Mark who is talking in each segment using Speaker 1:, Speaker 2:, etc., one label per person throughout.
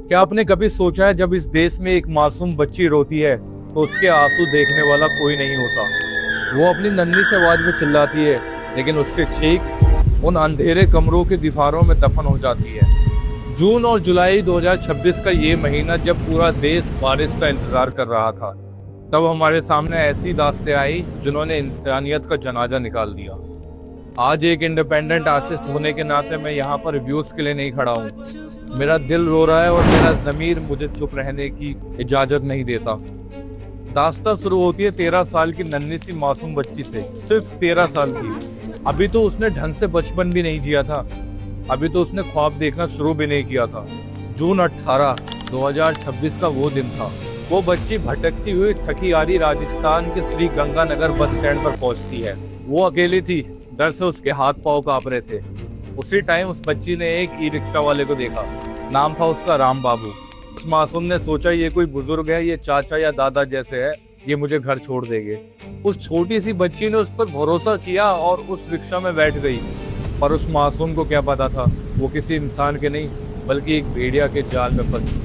Speaker 1: क्या आपने कभी सोचा है जब इस देश में एक मासूम बच्ची रोती है तो उसके आंसू देखने वाला कोई नहीं होता। वो अपनी नन्ही से आवाज में चिल्लाती है, लेकिन उसके चीख उन अंधेरे कमरों के दीवारों में दफन हो जाती है। जून और जुलाई 2026 का ये महीना जब पूरा देश बारिश का इंतजार कर रहा था, तब हमारे सामने ऐसी दास्तें आई जिन्होंने इंसानियत का जनाजा निकाल दिया। आज एक इंडिपेंडेंट आर्टिस्ट होने के नाते मैं यहाँ पर रिव्यूज के लिए नहीं खड़ा हूँ। मेरा दिल रो रहा है और मेरा ज़मीर मुझे चुप रहने की इजाजत नहीं देता। दास्तां शुरू होती है 13 साल की नन्ही सी मासूम बच्ची से, सिर्फ 13 साल की। अभी तो उसने ढंग से बचपन भी नहीं जिया था, अभी तो उसने ख्वाब देखना शुरू भी नहीं किया था। जून 18, 2026 का वो दिन था। वो बच्ची भटकती हुई थकी हारी राजस्थान के श्री गंगानगर बस स्टैंड पर पहुंचती है। वो अकेली थी, डर से उसके हाथ पांव कांप रहे थे। उसी टाइम उस बच्ची ने एक ई रिक्शा वाले को देखा। नाम था उसका राम बाबू। उस मासूम ने सोचा ये कोई बुजुर्ग है, ये चाचा या दादा जैसे है, ये मुझे घर छोड़ देंगे। उस छोटी सी बच्ची ने उस पर भरोसा किया और उस रिक्शा में बैठ गई। पर उस मासूम को क्या पता था, वो किसी इंसान के नहीं बल्कि एक भेड़िया के जाल में फंस चुकी।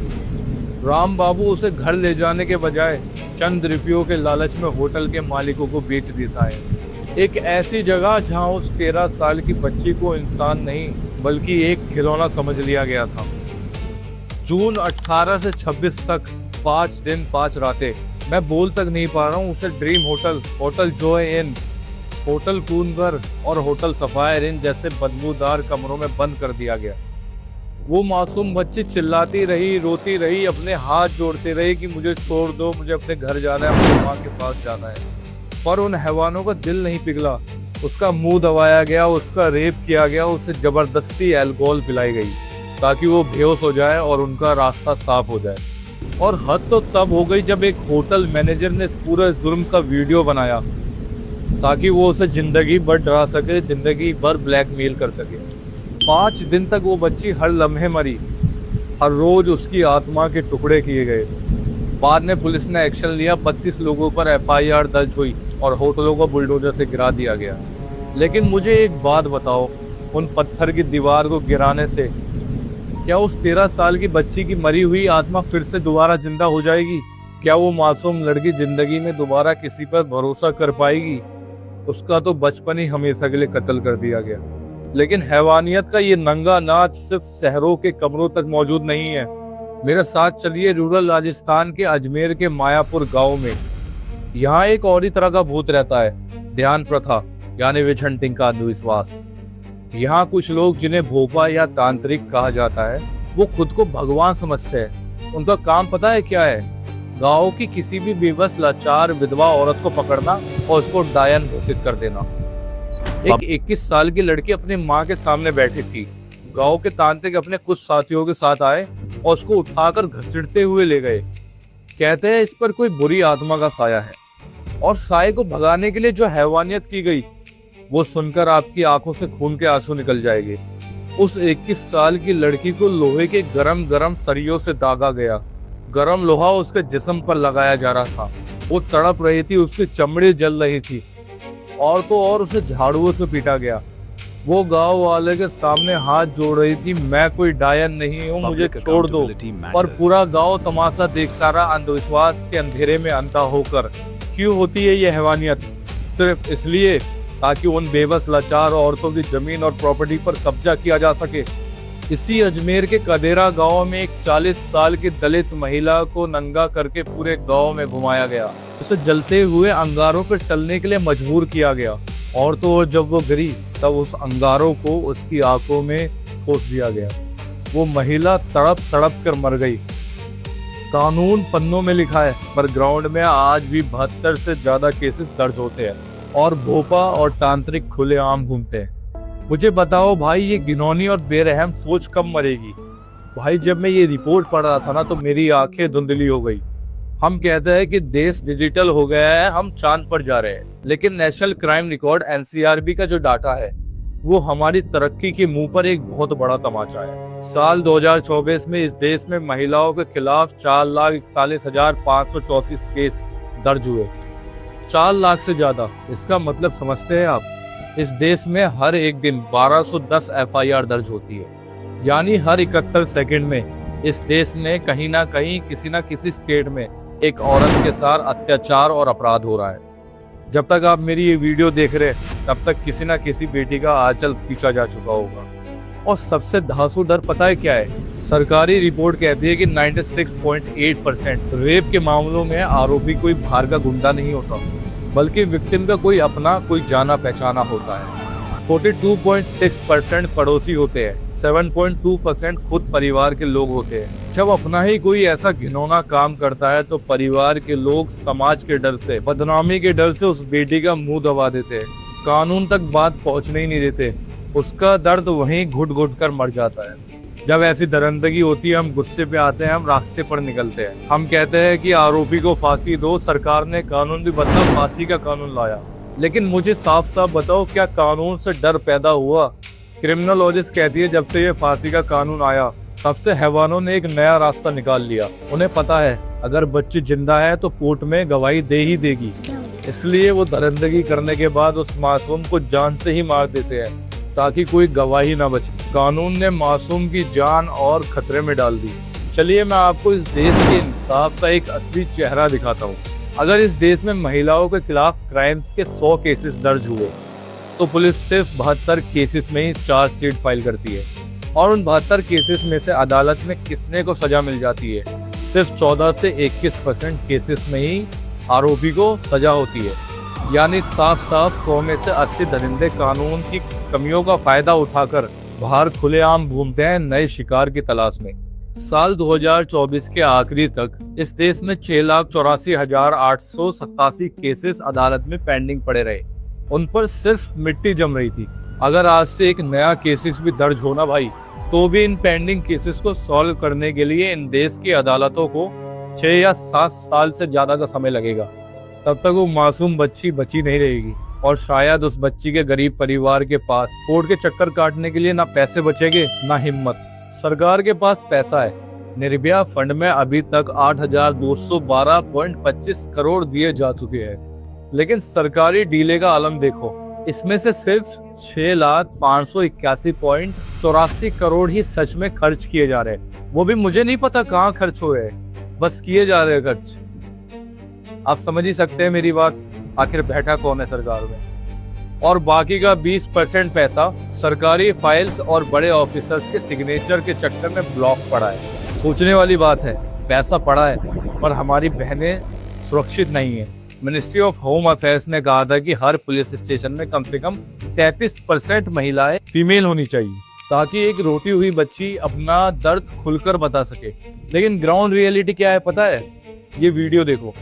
Speaker 1: राम बाबू उसे घर ले जाने के बजाय चंद रुपयों के लालच में होटल के मालिकों को बेच देता है। एक ऐसी जगह जहां उस 13 साल की बच्ची को इंसान नहीं बल्कि एक खिलौना समझ लिया गया था। जून 18 से 26 तक 5 दिन 5 रातें, मैं बोल तक नहीं पा रहा हूँ। उसे dream hotel, hotel joy inn, hotel कूनगर और होटल सफायर इन जैसे बदबूदार कमरों में बंद कर दिया गया। वो मासूम बच्ची चिल्लाती रही, रोती रही, अपने हाथ जोड़ते रही कि मुझे छोड़ दो, मुझे अपने घर जाना है, अपनी माँ के पास जाना है। पर उन हैवानों का दिल नहीं पिघला। उसका मुंह दबाया गया, उसका रेप किया गया, उसे जबरदस्ती अल्कोहल पिलाई गई ताकि वो बेहोश हो जाए और उनका रास्ता साफ हो जाए। और हद तो तब हो गई जब एक होटल मैनेजर ने इस पूरे जुर्म का वीडियो बनाया ताकि वो उसे जिंदगी भर डरा सके, जिंदगी भर ब्लैकमेल कर सके। 5 दिन तक वो बच्ची हर लम्हे मरी, हर रोज उसकी आत्मा के टुकड़े किए गए। बाद में पुलिस ने एक्शन लिया, 32 लोगों पर FIR दर्ज हुई और होटलों को बुलडोजर से गिरा दिया गया। लेकिन मुझे एक बात बताओ, उन पत्थर की दीवार को गिराने से क्या उस 13 साल की बच्ची की मरी हुई आत्मा फिर से दोबारा जिंदा हो जाएगी? क्या वो मासूम लड़की जिंदगी में दोबारा किसी पर भरोसा कर पाएगी? उसका तो बचपन ही हमेशा के लिए कत्ल कर दिया गया। लेकिन हैवानियत का ये नंगा नाच सिर्फ शहरों के कमरों तक मौजूद नहीं है। मेरे साथ चलिए रूरल राजस्थान के अजमेर के मायापुर गांव में। यहाँ एक और ही तरह का भूत रहता है, ध्यान प्रथा यानी विच हंटिंग का अंधविश्वास। यहाँ कुछ लोग जिन्हें भोपा या तांत्रिक कहा जाता है, वो खुद को भगवान समझते हैं। उनका काम पता है क्या है? गांव की किसी भी बेबस लाचार विधवा औरत को पकड़ना और उसको डायन घोषित कर देना। एक 21 साल की लड़की अपनी माँ के सामने बैठी थी। गांव के तांत्रिक अपने कुछ साथियों के साथ आए और उसको उठाकर घसीटते हुए ले गए। कहते हैं इस पर कोई बुरी आत्मा का साया है और साये को भगाने के लिए जो हैवानियत की गई वो सुनकर आपकी आंखों से खून के आंसू निकल जाएंगे। उस 21 साल की लड़की को लोहे के गरम गरम सरियों से दागा गया। गरम लोहा उसके जिस्म पर लगाया जा रहा था। वो तड़प रही थी, उसकी चमड़ी जल रही थी और तो और उसे झाड़ुओं से पीटा गया। वो गांव वाले के सामने हाथ जोड़ रही थी, मैं कोई डायन नहीं हूँ, मुझे छोड़ दो। पर पूरा गांव तमाशा देखता रहा, अंधविश्वास के अंधेरे में अंधा होकर। क्यों होती है ये हैवानियत? सिर्फ इसलिए ताकि उन बेबस लाचार औरतों की जमीन और प्रॉपर्टी पर कब्जा किया जा सके। इसी अजमेर के कदेरा गांव में एक 40 साल की दलित महिला को नंगा करके पूरे गांव में घुमाया गया। उसे जलते हुए अंगारों पर चलने के लिए मजबूर किया गया और तो और जब वो गिरी तब उस अंगारों को उसकी आंखों में ठोस दिया गया। वो महिला तड़प तड़प कर मर गई। कानून पन्नों में लिखा है, पर ग्राउंड में आज भी 72 से ज्यादा केसेस दर्ज होते हैं और भोपा और तांत्रिक खुलेआम घूमते हैं। मुझे बताओ भाई, ये घिनौनी और बेरहम सोच कब मरेगी? भाई जब मैं ये रिपोर्ट पढ़ रहा था ना तो मेरी आंखें धुंधली हो गई। हम कहते हैं कि देश डिजिटल हो गया है, हम चांद पर जा रहे हैं, लेकिन नेशनल क्राइम रिकॉर्ड NCRB का जो डाटा है वो हमारी तरक्की के मुंह पर एक बहुत बड़ा तमाचा है। साल 2024 में इस देश में महिलाओं के खिलाफ 4,41,534 केस दर्ज हुए। 4 लाख से ज्यादा। इसका मतलब समझते हैं आप? इस देश में हर एक दिन 1210 FIR दर्ज होती है, यानी हर 71 सेकंड में इस देश में कहीं ना कहीं किसी ना किसी स्टेट में एक औरत के साथ अत्याचार और अपराध हो रहा है। जब तक आप मेरी ये वीडियो देख रहे हैं तब तक किसी ना किसी बेटी का आंचल पीछा जा चुका होगा। और सबसे धांसू डर पता है क्या है? सरकारी रिपोर्ट कहती है कि 96.8% रेप के मामलों में आरोपी कोई बाहर का गुंडा नहीं होता, बल्कि विक्टिम का कोई अपना, कोई जाना पहचाना होता है। 42.6% पड़ोसी होते हैं, 7.2% खुद परिवार के लोग होते हैं। जब अपना ही कोई ऐसा घिनौना काम करता है तो परिवार के लोग समाज के डर से, बदनामी के डर से उस बेटी का मुंह दबा देते हैं, कानून तक बात पहुंचने ही नहीं देते। उसका दर्द वहीं घुट घुट कर मर जाता है। जब ऐसी दरिंदगी होती है, हम गुस्से पे आते हैं, हम रास्ते पर निकलते हैं, हम कहते हैं कि आरोपी को फांसी दो। सरकार ने कानून भी बदला, फांसी का कानून लाया। लेकिन मुझे साफ साफ बताओ, क्या कानून से डर पैदा हुआ? क्रिमिनोलॉजिस्ट कहती है जब से ये फांसी का कानून आया तब से हैवानों ने एक नया रास्ता निकाल लिया। उन्हें पता है अगर बच्ची जिंदा है तो कोर्ट में गवाही दे ही देगी, इसलिए वो दरिंदगी करने के बाद उस मासूम को जान से ही मार देते हैं ताकि कोई गवाही ना बचे। कानून ने मासूम की जान और खतरे में डाल दी। चलिए मैं आपको इस देश के इंसाफ का एक असली चेहरा दिखाता हूँ। अगर इस देश में महिलाओं के खिलाफ क्राइम्स के 100 केसेस दर्ज हुए तो पुलिस सिर्फ 72 केसेस में ही चार्जशीट फाइल करती है, और उन 72 केसेस में से अदालत में कितने को सजा मिल जाती है? सिर्फ 14 से 21% केसेस में ही आरोपी को सजा होती है। यानी साफ साफ 100 में से 80 दरिंदे कानून की कमियों का फायदा उठाकर बाहर खुलेआम घूमते हैं नए शिकार की तलाश में। साल 2024 के आखिरी तक इस देश में 6,84,887 केसेस अदालत में पेंडिंग पड़े रहे। उन पर सिर्फ मिट्टी जम रही थी। अगर आज से एक नया केसेस भी दर्ज होना भाई, तो भी इन पेंडिंग केसेस को सॉल्व करने के लिए इन देश की अदालतों को 6 या 7 साल से ज्यादा का समय लगेगा। तब तक वो मासूम बच्ची बची नहीं रहेगी, और शायद उस बच्ची के गरीब परिवार के पास कोर्ट के चक्कर काटने के लिए ना पैसे बचेंगे ना हिम्मत। सरकार के पास पैसा है। निर्भया फंड में अभी तक 8,212.25 करोड़ दिए जा चुके हैं, लेकिन सरकारी डीले का आलम देखो। इसमें से सिर्फ 6,581.84 करोड़ ही सच में खर्च किए जा रहे हैं। वो भी मुझे नहीं पता कहाँ खर्च हुए हैं, बस किए जा रहे हैं खर्च। आप समझ ही सकते हैं मेरी बात, आखिर बैठा कौन है सरकार में? और बाकी का 20% पैसा सरकारी फाइल्स और बड़े ऑफिसर्स के सिग्नेचर के चक्कर में ब्लॉक पड़ा है। सोचने वाली बात है, पैसा पड़ा है पर हमारी बहनें सुरक्षित नहीं है। मिनिस्ट्री ऑफ होम अफेयर्स ने कहा था कि हर पुलिस स्टेशन में कम से कम 33% महिलाएं फीमेल होनी चाहिए, ताकि एक रोती हुई बच्ची अपना दर्द खुलकर बता सके। लेकिन ग्राउंड रियलिटी क्या है पता है? ये वीडियो देखो।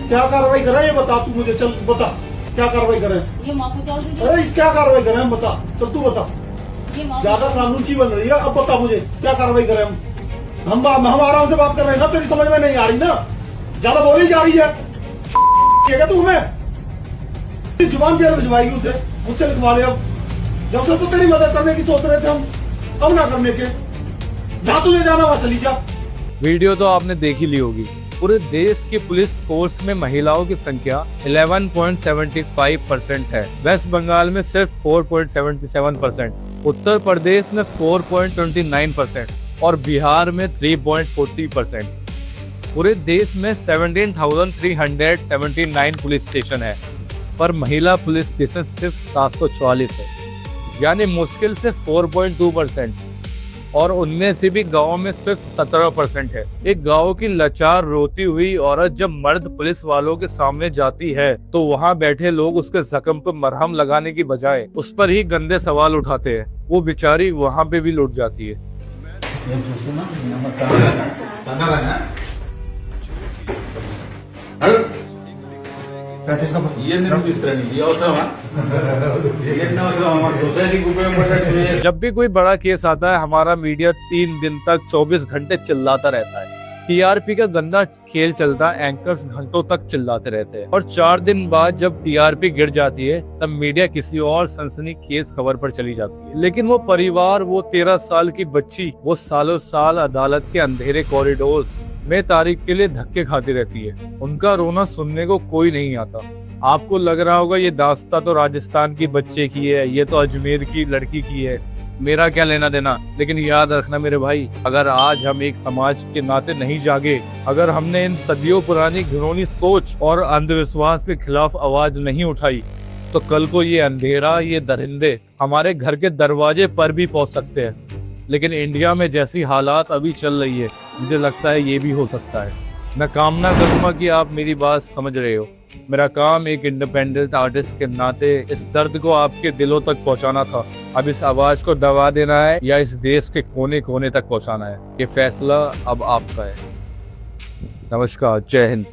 Speaker 2: क्या कार्रवाई करें ये बता, तू मुझे चल बता क्या कार्रवाई करें।
Speaker 3: ये माफी
Speaker 2: अरे क्या कार्रवाई करें बता, चल तू बता। ज्यादा कानूनी बन रही है, अब बता मुझे क्या कार्रवाई करें। हम आराम से बात कर रहे हैं ना, तेरी समझ में नहीं आ रही ना, ज्यादा बोली जा रही है क्या तू? हमें जुबान जेल भिजवाएगी उसे, मुझसे लिखवा ले। अब जब से तो तेरी मदद करने की सोच रहे थे हम, अब ना करने के। जहां तुझे जाना वहां चली जा।
Speaker 1: वीडियो तो आपने देख ही ली होगी। पूरे देश की पुलिस फोर्स में महिलाओं की संख्या 11.75% है। वेस्ट बंगाल में सिर्फ 4.77%, उत्तर प्रदेश में 4.29% और बिहार में 3.40%। पूरे देश में 17,379 पुलिस स्टेशन है, पर महिला पुलिस स्टेशन सिर्फ 744 है, यानी मुश्किल से 4.2%। और उनमें से भी गाँव में सिर्फ 17% है। एक गाँव की लाचार रोती हुई औरत जब मर्द पुलिस वालों के सामने जाती है तो वहाँ बैठे लोग उसके जख्म पर मरहम लगाने की बजाय उस पर ही गंदे सवाल उठाते हैं। वो बेचारी वहाँ पे भी लुट जाती है। जब भी कोई बड़ा केस आता है हमारा मीडिया 3 दिन तक 24 घंटे चिल्लाता रहता है। टीआरपी का गंदा खेल चलता है, एंकर्स घंटों तक चिल्लाते रहते हैं, और 4 दिन बाद जब टीआरपी गिर जाती है तब मीडिया किसी और सनसनीखेज खबर पर चली जाती है। लेकिन वो परिवार, वो 13 साल की बच्ची, वो सालों साल अदालत के अंधेरे कॉरिडोर्स में तारीख के लिए धक्के खाती रहती है। उनका रोना सुनने को कोई नहीं आता। आपको लग रहा होगा ये दास्ता तो राजस्थान की बच्चे की है, ये तो अजमेर की लड़की की है, मेरा क्या लेना देना। लेकिन याद रखना मेरे भाई, अगर आज हम एक समाज के नाते नहीं जागे, अगर हमने इन सदियों पुरानी घिनौनी सोच और अंधविश्वास के खिलाफ आवाज नहीं उठाई, तो कल को ये अंधेरा, ये दरिंदे हमारे घर के दरवाजे पर भी पहुंच सकते हैं। लेकिन इंडिया में जैसी हालात अभी चल रही है, मुझे लगता है ये भी हो सकता है। मैं कामना करूंगा कि आप मेरी बात समझ रहे हो। मेरा काम एक इंडिपेंडेंट आर्टिस्ट के नाते इस दर्द को आपके दिलों तक पहुंचाना था। अब इस आवाज को दबा देना है या इस देश के कोने कोने तक पहुंचाना है, ये फैसला अब आपका है। नमस्कार, जय हिंद।